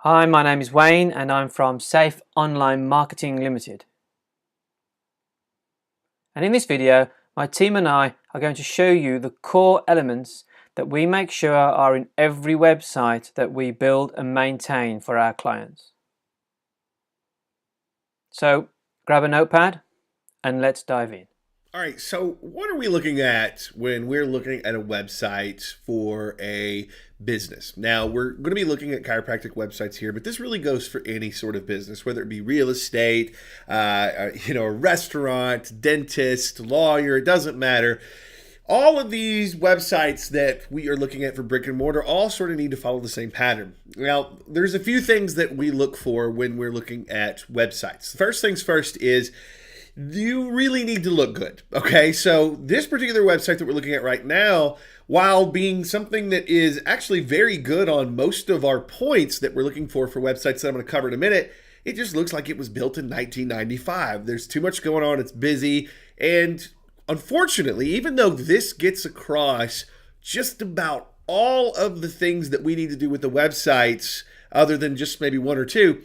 Hi, my name is Wayne and I'm from Safe Online Marketing Limited. And in this video, my team and I are going to show you the core elements that we make sure are in every website that we build and maintain for our clients. So grab a notepad and let's dive in. All right, so what are we looking at when we're looking at a website for a business? Now, we're going to be looking at chiropractic websites here, but this really goes for any sort of business, whether it be real estate, a restaurant, dentist, lawyer, it doesn't matter. All of these websites that we are looking at for brick and mortar all sort of need to follow the same pattern. Now, there's a few things that we look for when we're looking at websites. First things first is you really need to look good. Okay, so this particular website that we're looking at right now, while being something that is actually very good on most of our points that we're looking for websites that I'm going to cover in a minute, it just looks like it was built in 1995. There's too much going on, it's busy, and unfortunately, even though this gets across just about all of the things that we need to do with the websites, other than just maybe one or two,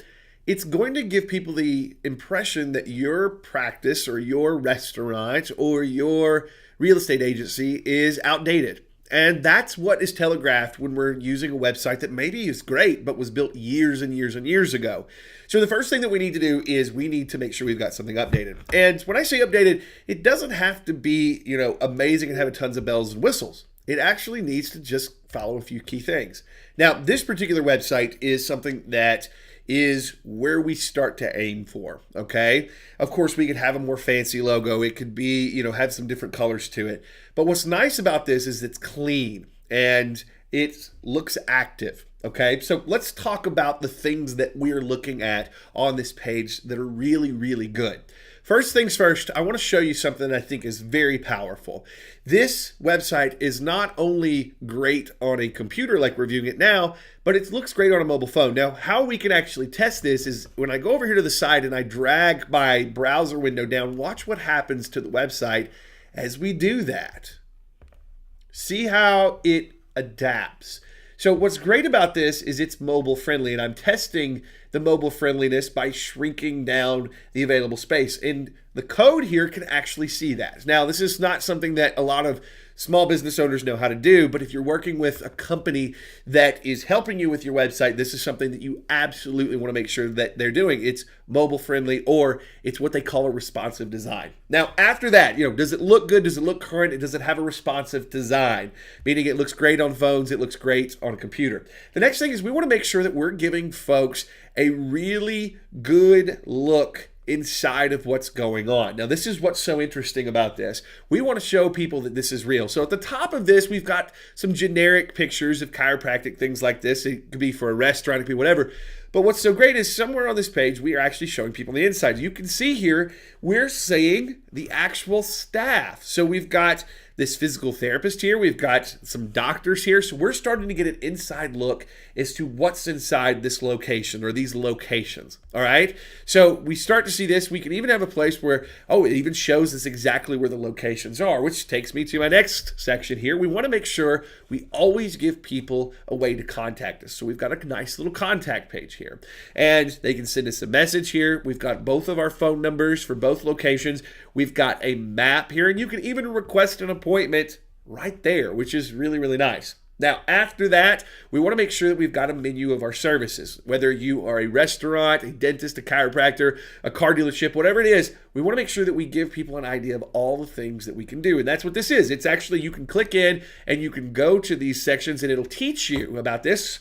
it's going to give people the impression that your practice or your restaurant or your real estate agency is outdated. And that's what is telegraphed when we're using a website that maybe is great, but was built years and years and years ago. So the first thing that we need to do is we need to make sure we've got something updated. And when I say updated, it doesn't have to be, amazing and have tons of bells and whistles. It actually needs to just follow a few key things. Now, this particular website is something that is where we start to aim for, okay? Of course, we could have a more fancy logo. It could be, have some different colors to it. But what's nice about this is it's clean and it looks active, okay? So let's talk about the things that we're looking at on this page that are really, really good. First things first, I want to show you something I think is very powerful. This website is not only great on a computer like we're viewing it now, but it looks great on a mobile phone. Now, how we can actually test this is when I go over here to the side and I drag my browser window down, watch what happens to the website as we do that. See how it adapts. So what's great about this is it's mobile friendly, and I'm testing the mobile friendliness by shrinking down the available space. And the code here can actually see that. Now, this is not something that a lot of small business owners know how to do, but if you're working with a company that is helping you with your website, this is something that you absolutely want to make sure that they're doing. It's mobile friendly, or it's what they call a responsive design. Now, after that, does it look good? Does it look current? Does it have a responsive design? Meaning it looks great on phones, it looks great on a computer. The next thing is we want to make sure that we're giving folks a really good look inside of what's going on. Now, this is what's so interesting about this. We want to show people that this is real. So at the top of this, we've got some generic pictures of chiropractic, things like this. It could be for a restaurant, it could be whatever. But what's so great is somewhere on this page, we are actually showing people the inside. You can see here, we're seeing the actual staff. So we've got this physical therapist here. We've got some doctors here. So we're starting to get an inside look as to what's inside this location or these locations. All right. So we start to see this. We can even have a place where, it even shows us exactly where the locations are, which takes me to my next section here. We want to make sure we always give people a way to contact us. So we've got a nice little contact page here, and they can send us a message here. We've got both of our phone numbers for both locations. We've got a map here, and you can even request an appointment right there, which is really, really nice. Now, after that, we want to make sure that we've got a menu of our services. Whether you are a restaurant, a dentist, a chiropractor, a car dealership, whatever it is, we want to make sure that we give people an idea of all the things that we can do. And that's what this is. It's actually, you can click in and you can go to these sections and it'll teach you about this.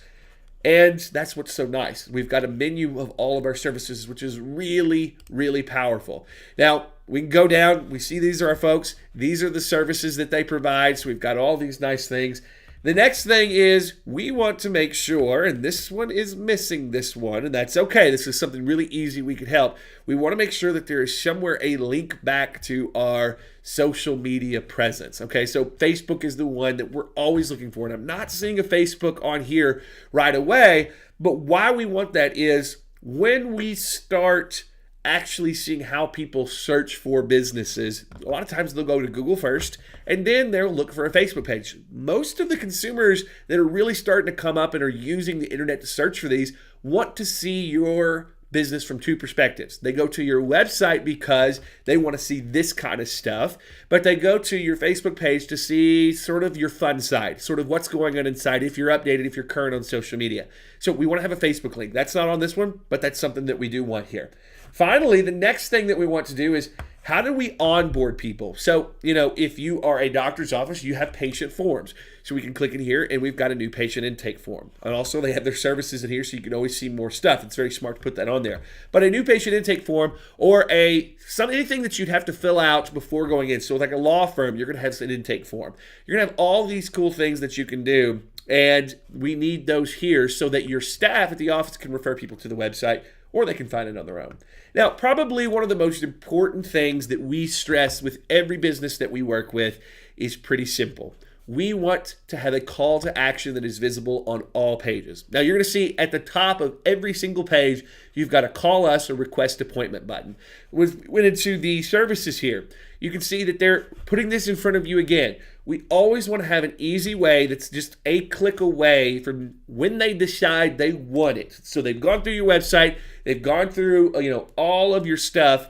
And that's what's so nice. We've got a menu of all of our services, which is really, really powerful. Now, we can go down. We see these are our folks. These are the services that they provide. So we've got all these nice things. The next thing is we want to make sure, and this one is missing this one, and that's okay. This is something really easy we could help. We want to make sure that there is somewhere a link back to our social media presence. Okay, so Facebook is the one that we're always looking for, and I'm not seeing a Facebook on here right away, but why we want that is when we start actually seeing how people search for businesses. A lot of times they'll go to Google first, and then they'll look for a Facebook page. Most of the consumers that are really starting to come up and are using the internet to search for these want to see your business from two perspectives. They go to your website because they want to see this kind of stuff, but they go to your Facebook page to see sort of your fun side, sort of what's going on inside, if you're updated, if you're current on social media. So we want to have a Facebook link. That's not on this one, but that's something that we do want here. Finally, the next thing that we want to do is, how do we onboard people? So, if you are a doctor's office, you have patient forms. So we can click in here and we've got a new patient intake form. And also they have their services in here so you can always see more stuff. It's very smart to put that on there. But a new patient intake form or anything that you'd have to fill out before going in. So like a law firm, you're going to have an intake form. You're going to have all these cool things that you can do. And we need those here so that your staff at the office can refer people to the website, or they can find it on their own. Now, probably one of the most important things that we stress with every business that we work with is pretty simple. We want to have a call to action that is visible on all pages. Now, you're going to see at the top of every single page, you've got a call us or request appointment button. Went into the services here. You can see that they're putting this in front of you again. We always want to have an easy way that's just a click away from when they decide they want it. So they've gone through your website, they've gone through all of your stuff,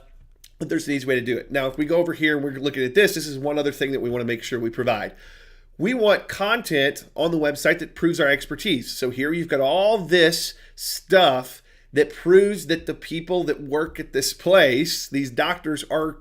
but there's an easy way to do it. Now, if we go over here and we're looking at this is one other thing that we want to make sure we provide. We want content on the website that proves our expertise. So here you've got all this stuff that proves that the people that work at this place, these doctors, are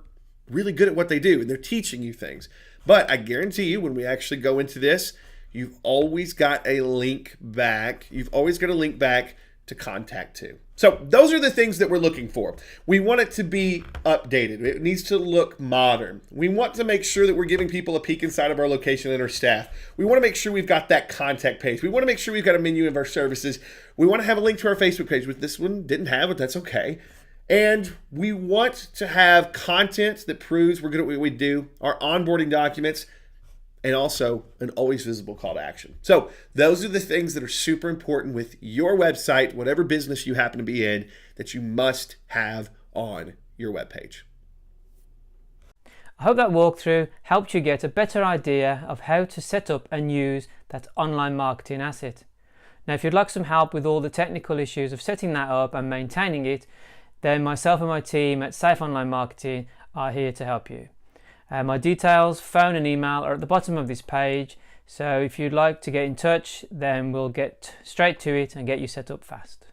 really good at what they do and they're teaching you things. But I guarantee you, when we actually go into this, you've always got a link back. You've always got a link back to contact to. So those are the things that we're looking for. We want it to be updated. It needs to look modern. We want to make sure that we're giving people a peek inside of our location and our staff. We want to make sure we've got that contact page. We want to make sure we've got a menu of our services. We want to have a link to our Facebook page, which this one didn't have, but that's okay. And we want to have content that proves we're good at what we do, our onboarding documents, and also an always visible call to action. So those are the things that are super important with your website, whatever business you happen to be in, that you must have on your webpage. I hope that walkthrough helped you get a better idea of how to set up and use that online marketing asset. Now, if you'd like some help with all the technical issues of setting that up and maintaining it, then myself and my team at Safe Online Marketing are here to help you. My details, phone and email are at the bottom of this page, so if you'd like to get in touch, then we'll get straight to it and get you set up fast.